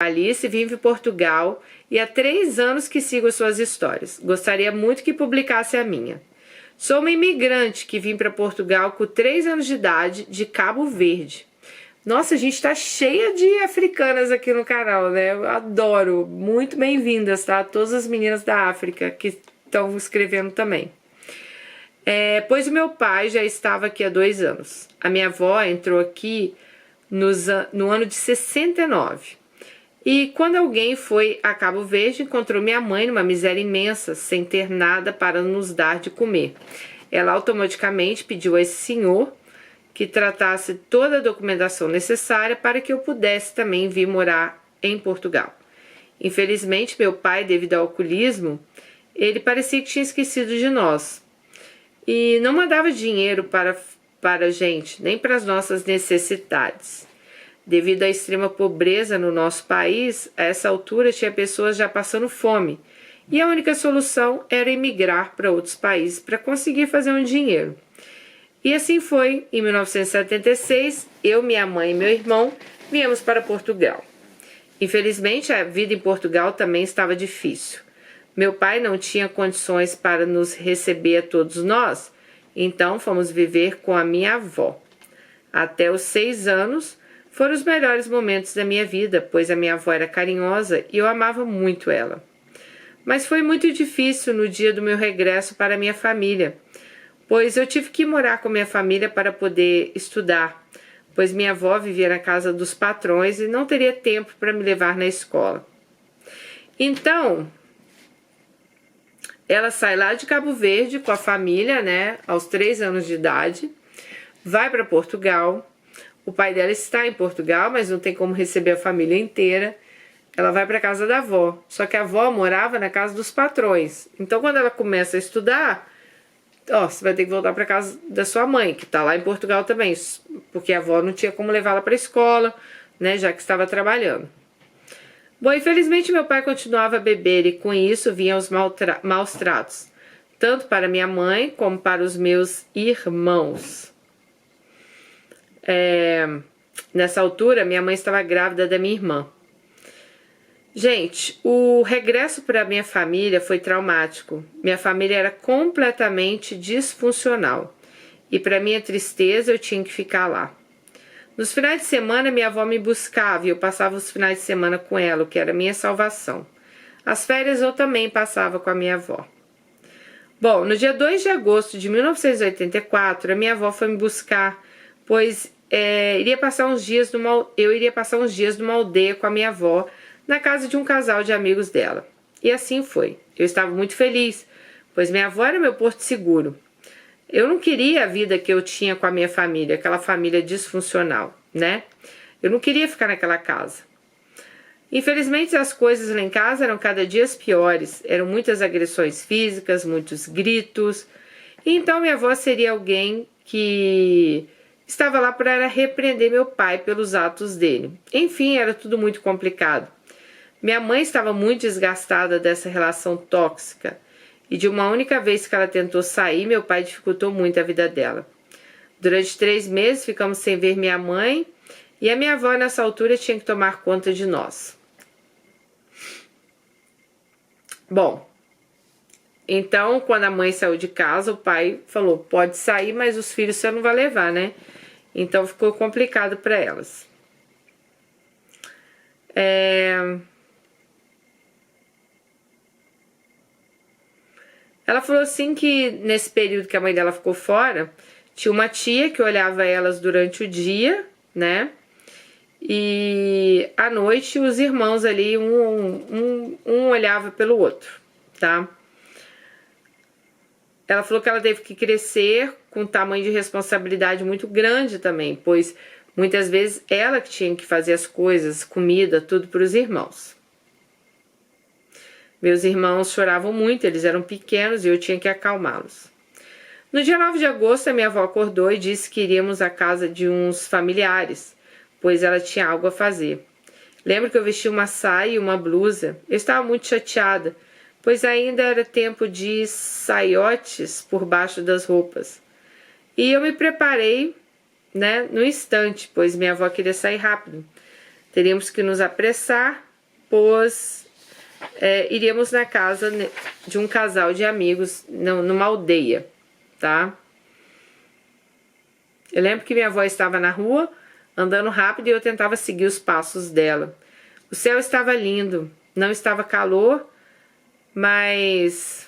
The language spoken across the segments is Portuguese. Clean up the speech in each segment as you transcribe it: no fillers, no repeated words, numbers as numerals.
Alice, vive em Portugal e há 3 anos que sigo suas histórias. Gostaria muito que publicasse a minha. Sou uma imigrante que vim para Portugal com 3 anos de idade, de Cabo Verde. Nossa, a gente tá cheia de africanas aqui no canal, né? Eu adoro. Muito bem-vindas, tá? Todas as meninas da África que estão escrevendo também. Pois o meu pai já estava aqui há 2 anos. A minha avó entrou aqui no ano de 69. E quando alguém foi a Cabo Verde, encontrou minha mãe numa miséria imensa, sem ter nada para nos dar de comer. Ela automaticamente pediu a esse senhor que tratasse toda a documentação necessária para que eu pudesse também vir morar em Portugal. Infelizmente, meu pai, devido ao alcoolismo, ele parecia que tinha esquecido de nós. E não mandava dinheiro para a gente, nem para as nossas necessidades. Devido à extrema pobreza no nosso país, a essa altura tinha pessoas já passando fome. E a única solução era emigrar para outros países para conseguir fazer um dinheiro. E assim foi, em 1976, eu, minha mãe e meu irmão viemos para Portugal. Infelizmente, a vida em Portugal também estava difícil. Meu pai não tinha condições para nos receber a todos nós, então fomos viver com a minha avó. Até os 6 anos foram os melhores momentos da minha vida, pois a minha avó era carinhosa e eu amava muito ela. Mas foi muito difícil no dia do meu regresso para a minha família, pois eu tive que morar com minha família para poder estudar, pois minha avó vivia na casa dos patrões e não teria tempo para me levar na escola. Então, ela sai lá de Cabo Verde com a família, né, aos 3 anos de idade, vai para Portugal. O pai dela está em Portugal, mas não tem como receber a família inteira. Ela vai para a casa da avó, só que a avó morava na casa dos patrões. Então, quando ela começa a estudar, você vai ter que voltar para casa da sua mãe, que está lá em Portugal também, porque a avó não tinha como levá-la para a escola, né, já que estava trabalhando. Bom, infelizmente meu pai continuava a beber e com isso vinham os maus tratos, tanto para minha mãe como para os meus irmãos. Nessa altura, minha mãe estava grávida da minha irmã. Gente, o regresso para minha família foi traumático. Minha família era completamente disfuncional. E para minha tristeza, eu tinha que ficar lá. Nos finais de semana, minha avó me buscava e eu passava os finais de semana com ela, o que era minha salvação. As férias eu também passava com a minha avó. Bom, no dia 2 de agosto de 1984, a minha avó foi me buscar, pois eu iria passar uns dias numa aldeia com a minha avó, na casa de um casal de amigos dela. E assim foi. Eu estava muito feliz, pois minha avó era meu porto seguro. Eu não queria a vida que eu tinha com a minha família, aquela família disfuncional, né? Eu não queria ficar naquela casa. Infelizmente, as coisas lá em casa eram cada dia piores. Eram muitas agressões físicas, muitos gritos. E então, minha avó seria alguém que estava lá para repreender meu pai pelos atos dele. Enfim, era tudo muito complicado. Minha mãe estava muito desgastada dessa relação tóxica. E de uma única vez que ela tentou sair, meu pai dificultou muito a vida dela. Durante 3 meses ficamos sem ver minha mãe e a minha avó nessa altura tinha que tomar conta de nós. Bom, então quando a mãe saiu de casa, o pai falou, pode sair, mas os filhos você não vai levar, né? Então ficou complicado para elas. Ela falou assim que nesse período que a mãe dela ficou fora, tinha uma tia que olhava elas durante o dia, né? E à noite os irmãos ali, um olhava pelo outro, tá? Ela falou que ela teve que crescer com um tamanho de responsabilidade muito grande também, pois muitas vezes ela que tinha que fazer as coisas, comida, tudo para os irmãos. Meus irmãos choravam muito, eles eram pequenos e eu tinha que acalmá-los. No dia 9 de agosto, a minha avó acordou e disse que iríamos à casa de uns familiares, pois ela tinha algo a fazer. Lembro que eu vesti uma saia e uma blusa. Eu estava muito chateada, pois ainda era tempo de saiotes por baixo das roupas. E eu me preparei, né, no instante, pois minha avó queria sair rápido. Teríamos que nos apressar pois iríamos na casa de um casal de amigos numa aldeia, tá? Eu lembro que minha avó estava na rua, andando rápido, e eu tentava seguir os passos dela. O céu estava lindo, não estava calor, mas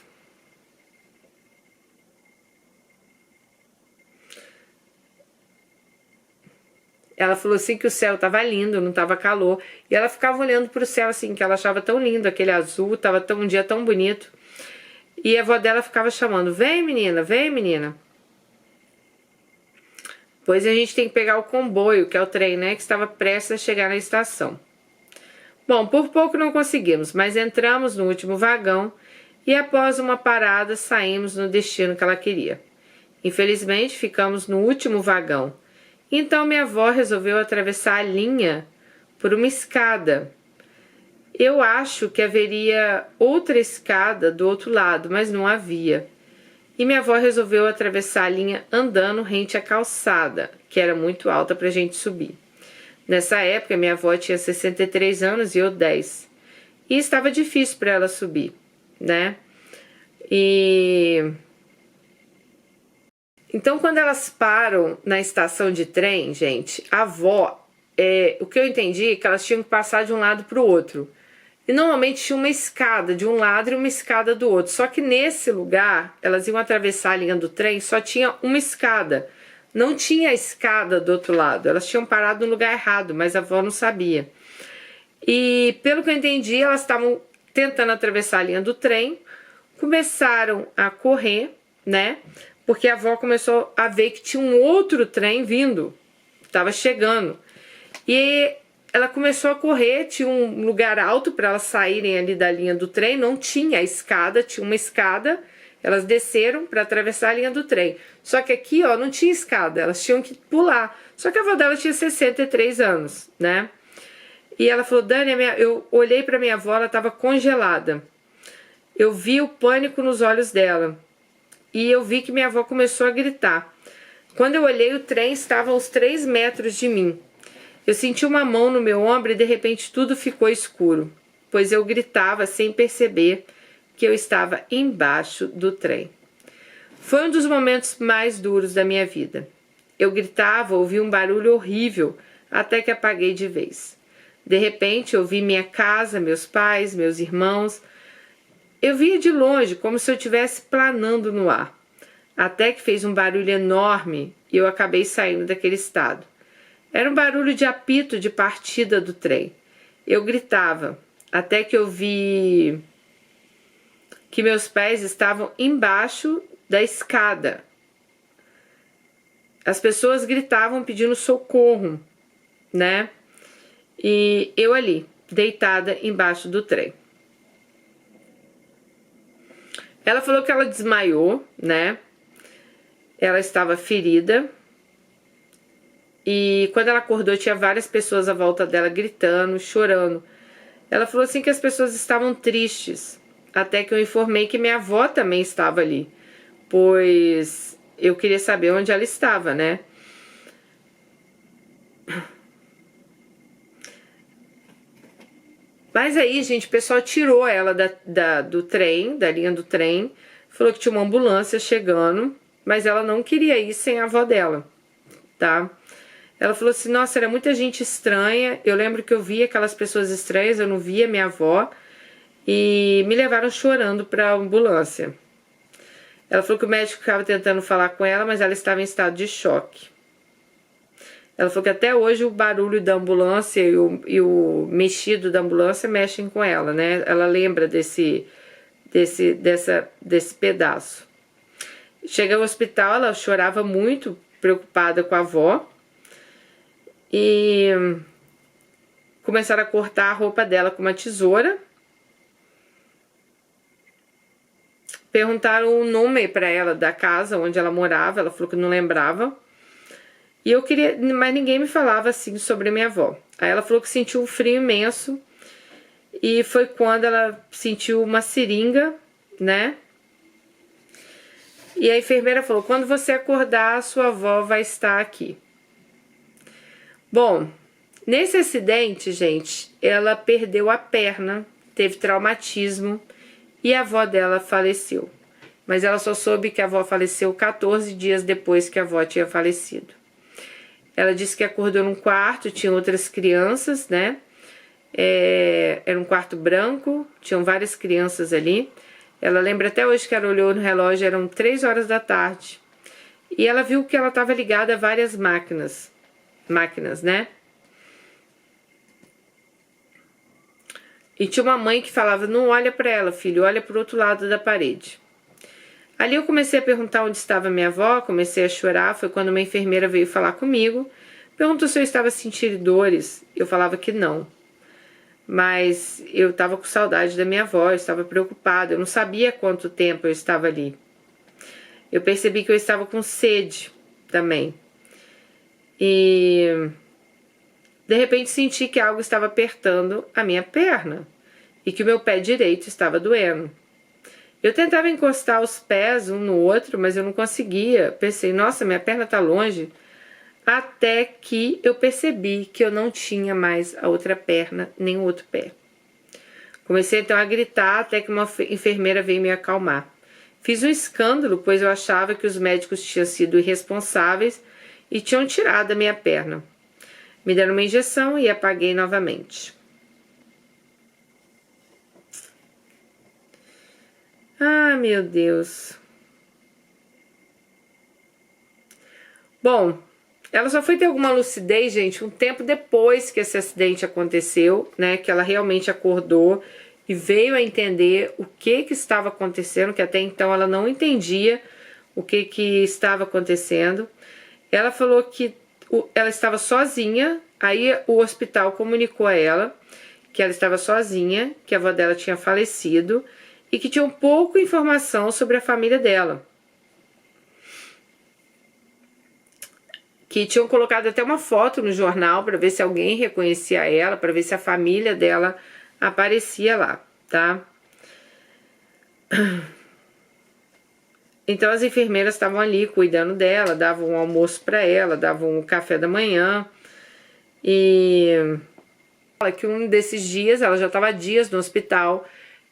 ela falou assim que o céu estava lindo, não estava calor. E ela ficava olhando para o céu assim, que ela achava tão lindo, aquele azul, estava um dia tão bonito. E a avó dela ficava chamando, vem menina, vem menina. Pois a gente tem que pegar o comboio, que é o trem, né, que estava prestes a chegar na estação. Bom, por pouco não conseguimos, mas entramos no último vagão e após uma parada saímos no destino que ela queria. Infelizmente ficamos no último vagão. Então minha avó resolveu atravessar a linha por uma escada. Eu acho que haveria outra escada do outro lado, mas não havia. E minha avó resolveu atravessar a linha andando rente à calçada, que era muito alta para a gente subir. Nessa época, minha avó tinha 63 anos e eu 10. E estava difícil para ela subir, né? Então, quando elas param na estação de trem, gente, a avó, o que eu entendi é que elas tinham que passar de um lado para o outro. E normalmente tinha uma escada de um lado e uma escada do outro. Só que nesse lugar, elas iam atravessar a linha do trem, só tinha uma escada. Não tinha escada do outro lado. Elas tinham parado no lugar errado, mas a avó não sabia. E pelo que eu entendi, elas estavam tentando atravessar a linha do trem, começaram a correr, né? Porque a avó começou a ver que tinha um outro trem vindo, estava chegando. E ela começou a correr, tinha um lugar alto para elas saírem ali da linha do trem, não tinha a escada, tinha uma escada, elas desceram para atravessar a linha do trem. Só que aqui, ó, não tinha escada, elas tinham que pular. Só que a avó dela tinha 63 anos, né? E ela falou, Dani, eu olhei para minha avó, ela estava congelada. Eu vi o pânico nos olhos dela. E eu vi que minha avó começou a gritar. Quando eu olhei, o trem estava a uns 3 metros de mim. Eu senti uma mão no meu ombro e de repente tudo ficou escuro, pois eu gritava sem perceber que eu estava embaixo do trem. Foi um dos momentos mais duros da minha vida. Eu gritava, ouvi um barulho horrível, até que apaguei de vez. De repente, eu vi minha casa, meus pais, meus irmãos. Eu via de longe, como se eu estivesse planando no ar. Até que fez um barulho enorme e eu acabei saindo daquele estado. Era um barulho de apito de partida do trem. Eu gritava, até que eu vi que meus pés estavam embaixo da escada. As pessoas gritavam pedindo socorro, né? E eu ali, deitada embaixo do trem. Ela falou que ela desmaiou, né? Ela estava ferida. E quando ela acordou, tinha várias pessoas à volta dela gritando, chorando. Ela falou assim que as pessoas estavam tristes. Até que eu informei que minha avó também estava ali. Pois eu queria saber onde ela estava, né? Mas aí, gente, o pessoal tirou ela do trem, da linha do trem. Falou que tinha uma ambulância chegando. Mas ela não queria ir sem a avó dela, tá? Ela falou assim, nossa, era muita gente estranha. Eu lembro que eu via aquelas pessoas estranhas, eu não via minha avó. E me levaram chorando para a ambulância. Ela falou que o médico ficava tentando falar com ela, mas ela estava em estado de choque. Ela falou que até hoje o barulho da ambulância e o mexido da ambulância mexem com ela, né? Ela lembra desse pedaço. Cheguei ao hospital, ela chorava muito, preocupada com a avó. E começaram a cortar a roupa dela com uma tesoura. Perguntaram o nome para ela da casa onde ela morava. Ela falou que não lembrava. E eu queria, mas ninguém me falava assim sobre minha avó. Aí ela falou que sentiu um frio imenso. E foi quando ela sentiu uma seringa, né? E a enfermeira falou, quando você acordar, a sua avó vai estar aqui. Bom, Nesse acidente, gente, ela perdeu a perna, teve traumatismo e a avó dela faleceu. Mas ela só soube que a avó faleceu 14 dias depois que a avó tinha falecido. Ela disse que acordou num quarto, tinha outras crianças, né? Era um quarto branco, tinham várias crianças ali. Ela lembra até hoje que ela olhou no relógio, eram 3 horas da tarde. E ela viu que ela estava ligada a várias máquinas, né? E tinha uma mãe que falava, não olha para ela, filho, olha para o outro lado da parede. Ali eu comecei a perguntar onde estava minha avó, comecei a chorar, foi quando uma enfermeira veio falar comigo, perguntou se eu estava sentindo dores, eu falava que não. Mas eu estava com saudade da minha avó, eu estava preocupada, eu não sabia quanto tempo eu estava ali. Eu percebi que eu estava com sede também. E de repente senti que algo estava apertando a minha perna e que o meu pé direito estava doendo. Eu tentava encostar os pés um no outro, mas eu não conseguia. Pensei, nossa, minha perna está longe. Até que eu percebi que eu não tinha mais a outra perna, nem o outro pé. Comecei então a gritar até que uma enfermeira veio me acalmar. Fiz um escândalo, pois eu achava que os médicos tinham sido irresponsáveis e tinham tirado a minha perna. Me deram uma injeção e apaguei novamente. Ah, meu Deus. Bom, ela só foi ter alguma lucidez, gente, um tempo depois que esse acidente aconteceu, né? Que ela realmente acordou e veio a entender o que estava acontecendo, que até então ela não entendia o que estava acontecendo. Ela falou que ela estava sozinha, aí o hospital comunicou a ela que ela estava sozinha, que a avó dela tinha falecido e que tinha pouca informação sobre a família dela. Que tinham colocado até uma foto no jornal para ver se alguém reconhecia ela, para ver se a família dela aparecia lá, tá? Então as enfermeiras estavam ali cuidando dela, davam um almoço para ela, davam um café da manhã. E fala que um desses dias, ela já estava dias no hospital,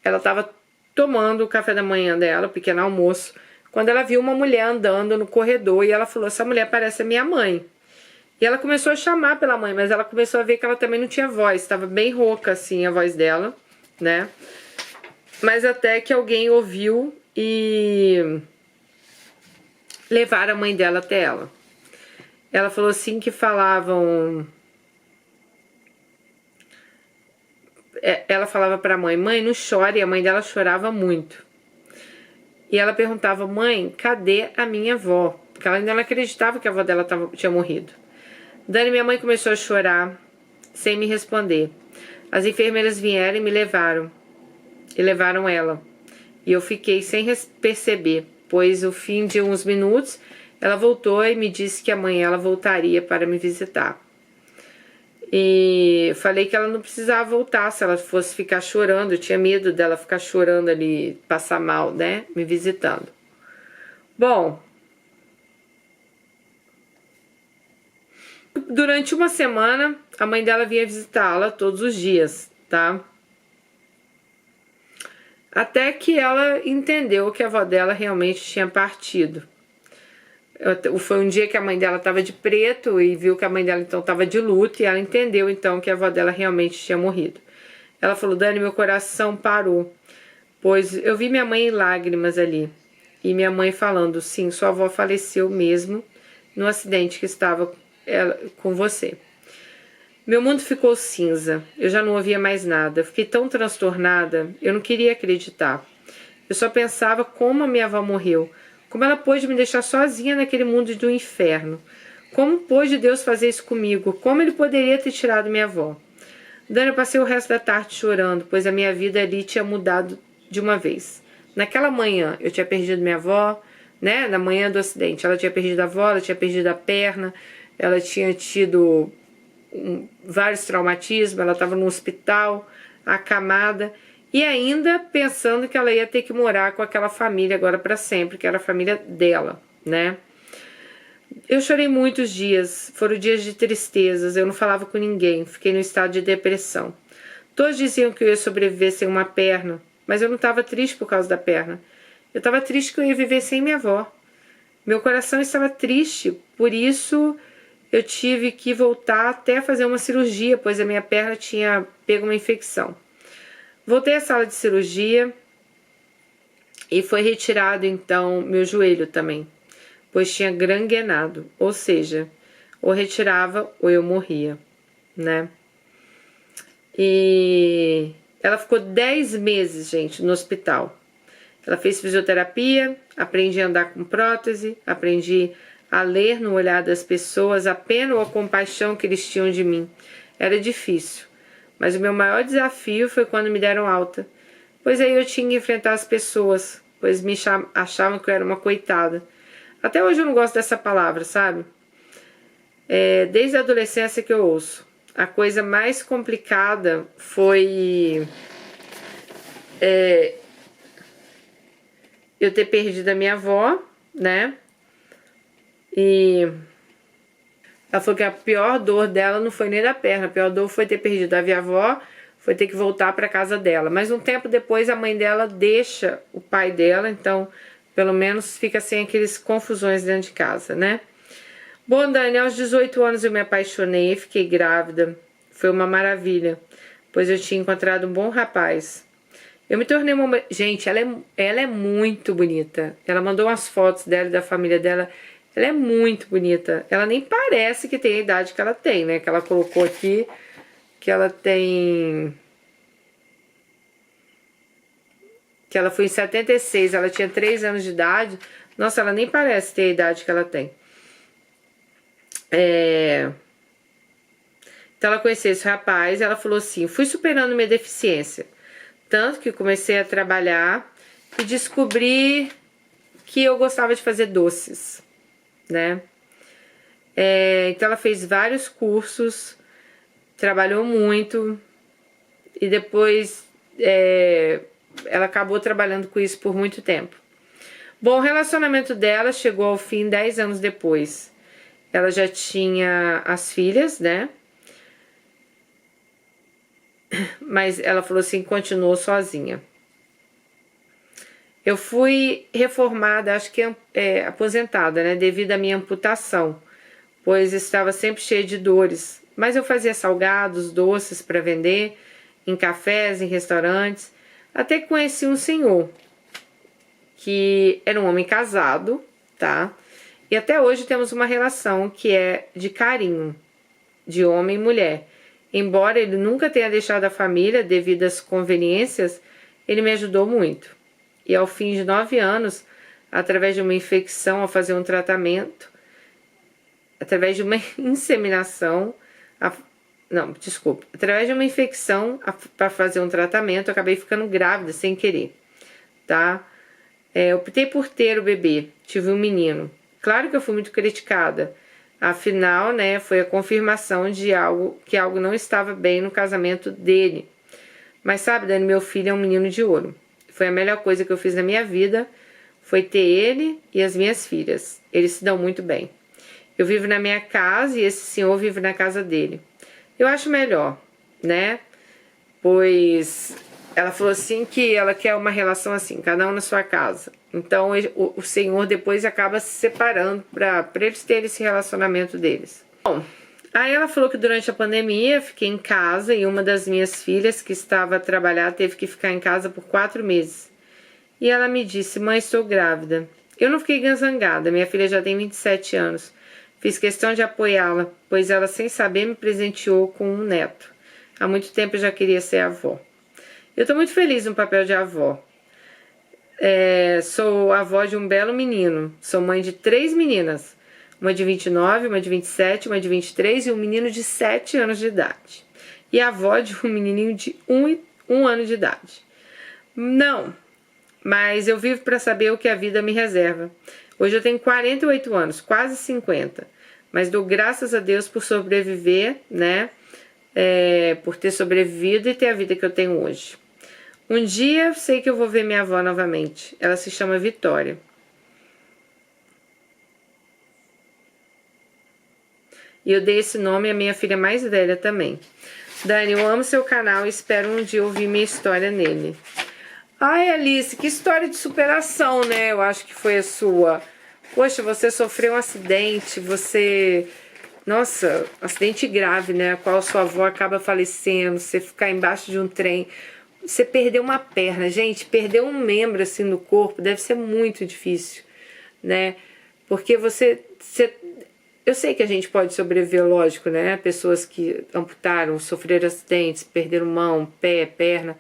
ela estava tomando o café da manhã dela, o pequeno almoço, quando ela viu uma mulher andando no corredor e ela falou, essa mulher parece a minha mãe. E ela começou a chamar pela mãe, mas ela começou a ver que ela também não tinha voz, estava bem rouca assim a voz dela, né? Mas até que alguém ouviu e levaram a mãe dela até ela. Ela falou assim que falavam... Ela falava pra mãe, mãe, não chore, e a mãe dela chorava muito. E ela perguntava, mãe, cadê a minha avó? Porque ela ainda não acreditava que a avó dela tinha morrido. Dani, minha mãe começou a chorar, sem me responder. As enfermeiras vieram e me levaram. E levaram ela. E eu fiquei sem perceber, pois ao fim de uns minutos, ela voltou e me disse que amanhã ela voltaria para me visitar. E falei que ela não precisava voltar se ela fosse ficar chorando. Eu tinha medo dela ficar chorando ali, passar mal, né? Me visitando. Bom, durante uma semana, a mãe dela vinha visitá-la todos os dias, tá? Até que ela entendeu que a avó dela realmente tinha partido. Foi um dia que a mãe dela estava de preto e viu que a mãe dela então estava de luto e ela entendeu então que a avó dela realmente tinha morrido. Ela falou, Dani, meu coração parou, pois eu vi minha mãe em lágrimas ali. E minha mãe falando, sim, sua avó faleceu mesmo no acidente que estava com você. Meu mundo ficou cinza, eu já não ouvia mais nada, eu fiquei tão transtornada, eu não queria acreditar. Eu só pensava como a minha avó morreu, como ela pôde me deixar sozinha naquele mundo do inferno. Como pôde Deus fazer isso comigo? Como ele poderia ter tirado minha avó? Dani, eu passei o resto da tarde chorando, pois a minha vida ali tinha mudado de uma vez. Naquela manhã, eu tinha perdido minha avó, né? Na manhã do acidente, ela tinha perdido a avó, ela tinha perdido a perna, ela tinha tido vários traumatismos, ela estava no hospital, acamada, e ainda pensando que ela ia ter que morar com aquela família agora para sempre, que era a família dela, né? Eu chorei muitos dias, foram dias de tristezas, eu não falava com ninguém, fiquei no estado de depressão. Todos diziam que eu ia sobreviver sem uma perna, mas eu não estava triste por causa da perna. Eu estava triste que eu ia viver sem minha avó. Meu coração estava triste, por isso eu tive que voltar até fazer uma cirurgia, pois a minha perna tinha pego uma infecção. Voltei à sala de cirurgia e foi retirado então meu joelho também, pois tinha granguenado, ou seja, ou retirava ou eu morria, né? E ela ficou 10 meses, gente, no hospital. Ela fez fisioterapia, aprendi a andar com prótese, aprendi a ler no olhar das pessoas a pena ou a compaixão que eles tinham de mim. Era difícil, mas o meu maior desafio foi quando me deram alta, pois aí eu tinha que enfrentar as pessoas, pois achavam que eu era uma coitada. Até hoje eu não gosto dessa palavra, sabe? Desde a adolescência que eu ouço. A coisa mais complicada foi eu ter perdido a minha avó, né? E ela falou que a pior dor dela não foi nem da perna, a pior dor foi ter perdido a avó, foi ter que voltar para casa dela. Mas um tempo depois a mãe dela deixa o pai dela, então pelo menos fica sem aqueles confusões dentro de casa, né? Bom, Dani, aos 18 anos eu me apaixonei, fiquei grávida. Foi uma maravilha, pois eu tinha encontrado um bom rapaz. Eu me tornei uma... Gente, ela é muito bonita. Ela mandou umas fotos dela e da família dela. Ela é muito bonita. Ela nem parece que tem a idade que ela tem, né? Que ela colocou aqui que ela tem... Que ela foi em 76, ela tinha 3 anos de idade. Nossa, ela nem parece ter a idade que ela tem. Então ela conheceu esse rapaz, ela falou assim, fui superando minha deficiência. Tanto que comecei a trabalhar e descobri que eu gostava de fazer doces, né? Então ela fez vários cursos, trabalhou muito e depois ela acabou trabalhando com isso por muito tempo. Bom, o relacionamento dela chegou ao fim 10 anos depois. Ela já tinha as filhas, né? Mas ela falou assim, continuou sozinha. Eu fui reformada, acho que aposentada, né? Devido à minha amputação, pois estava sempre cheia de dores. Mas eu fazia salgados, doces para vender, em cafés, em restaurantes. Até que conheci um senhor, que era um homem casado, tá? E até hoje temos uma relação que é de carinho, de homem e mulher. Embora ele nunca tenha deixado a família devido às conveniências, ele me ajudou muito. E ao fim de 9 anos, através de uma infecção, ao fazer um tratamento, através de uma inseminação, através de uma infecção para fazer um tratamento, eu acabei ficando grávida sem querer, tá? Optei por ter o bebê, tive um menino. Claro que eu fui muito criticada. Afinal, né, foi a confirmação de que algo não estava bem no casamento dele. Mas sabe, Dani, meu filho é um menino de ouro. Foi a melhor coisa que eu fiz na minha vida, foi ter ele e as minhas filhas. Eles se dão muito bem. Eu vivo na minha casa e esse senhor vive na casa dele. Eu acho melhor, né? Pois ela falou assim que ela quer uma relação assim, cada um na sua casa. Então o senhor depois acaba se separando para eles terem esse relacionamento deles. Bom, aí ela falou que durante a pandemia fiquei em casa e uma das minhas filhas que estava a trabalhar teve que ficar em casa por 4 meses. E ela me disse, mãe, estou grávida. Eu não fiquei zangada, minha filha já tem 27 anos. Fiz questão de apoiá-la, pois ela sem saber me presenteou com um neto. Há muito tempo eu já queria ser avó. Eu estou muito feliz no papel de avó. Sou avó de um belo menino. Sou mãe de 3 meninas. Uma de 29, uma de 27, uma de 23 e um menino de 7 anos de idade. E avó de um menininho de 1 ano de idade. Não, mas eu vivo para saber o que a vida me reserva. Hoje eu tenho 48 anos, quase 50. Mas dou graças a Deus por sobreviver, né? Por ter sobrevivido e ter a vida que eu tenho hoje. Um dia sei que eu vou ver minha avó novamente. Ela se chama Vitória. E eu dei esse nome à minha filha mais velha também. Dani, eu amo seu canal e espero um dia ouvir minha história nele. Ai, Alice, que história de superação, né? Eu acho que foi a sua. Poxa, você sofreu um acidente, Nossa, acidente grave, né? A qual sua avó acaba falecendo, você ficar embaixo de um trem. Você perdeu uma perna. Gente, perder um membro assim no corpo deve ser muito difícil, né? Porque eu sei que a gente pode sobreviver, lógico, né? Pessoas que amputaram, sofreram acidentes, perderam mão, pé, perna.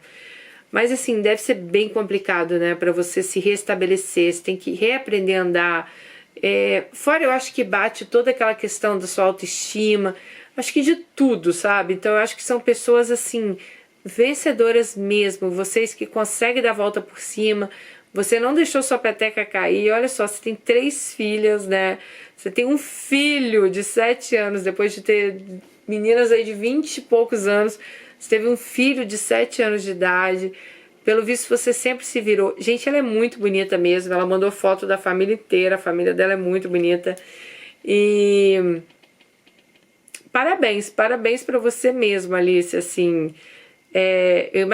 Mas assim, deve ser bem complicado, né? Para você se restabelecer, você tem que reaprender a andar. Fora eu acho que bate toda aquela questão da sua autoestima, acho que de tudo, sabe? Então eu acho que são pessoas assim, vencedoras mesmo, vocês que conseguem dar a volta por cima, você não deixou sua peteca cair, olha só, você tem 3 filhas, né? Você tem um filho de 7 anos, depois de ter meninas aí de 20 e poucos anos, você teve um filho de 7 anos de idade. Pelo visto, você sempre se virou. Gente, ela é muito bonita mesmo. Ela mandou foto da família inteira. A família dela é muito bonita. E parabéns, parabéns pra você mesmo, Alice. Assim, eu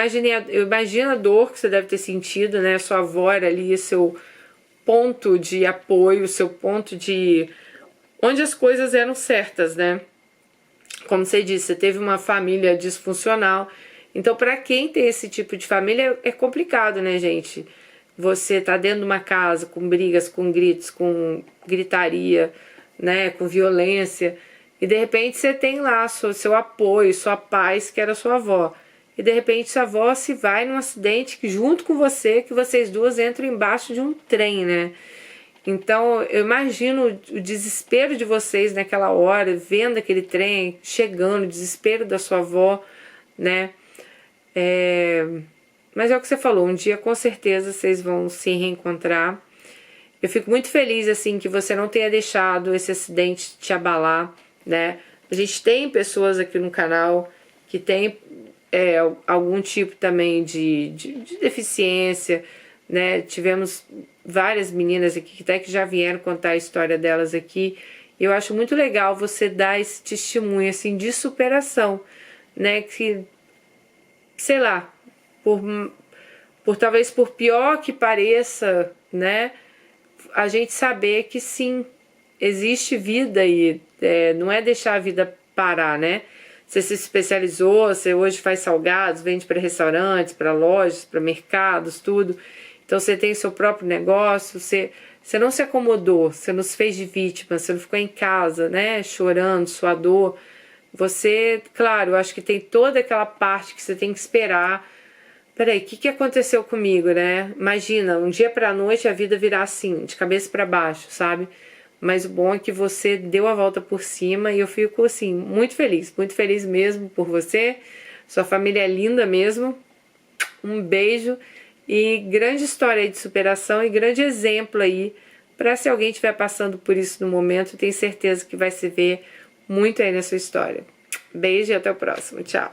imagino a dor que você deve ter sentido, né? Sua avó era ali, seu ponto de apoio, seu ponto de onde as coisas eram certas, né? Como você disse, você teve uma família disfuncional. Então, para quem tem esse tipo de família, é complicado, né, gente? Você tá dentro de uma casa com brigas, com gritos, com gritaria, né, com violência, e de repente você tem lá seu apoio, sua paz, que era sua avó. E de repente sua avó se vai num acidente junto com você, que vocês duas entram embaixo de um trem, né? Então, eu imagino o desespero de vocês naquela hora, vendo aquele trem chegando, o desespero da sua avó, né? Mas é o que você falou, um dia com certeza vocês vão se reencontrar. Eu fico muito feliz, assim, que você não tenha deixado esse acidente te abalar, né? A gente tem pessoas aqui no canal que tem algum tipo também de deficiência, né? Tivemos várias meninas aqui que até que já vieram contar a história delas aqui. Eu acho muito legal você dar esse testemunho, assim, de superação, né? Que, sei lá, talvez por pior que pareça, né? A gente saber que sim, existe vida e não é deixar a vida parar, né? Você se especializou, você hoje faz salgados, vende para restaurantes, para lojas, para mercados, tudo. Então você tem seu próprio negócio, você não se acomodou, você não se fez de vítima, você não ficou em casa, né, chorando, sua dor. Você, claro, eu acho que tem toda aquela parte que você tem que esperar. Peraí, o que aconteceu comigo, né? Imagina, um dia pra noite a vida virar assim, de cabeça para baixo, sabe? Mas o bom é que você deu a volta por cima e eu fico, assim, muito feliz mesmo por você. Sua família é linda mesmo. Um beijo e grande história aí de superação e grande exemplo aí para se alguém estiver passando por isso no momento, tenho certeza que vai se ver muito aí na sua história. Beijo e até o próximo. Tchau.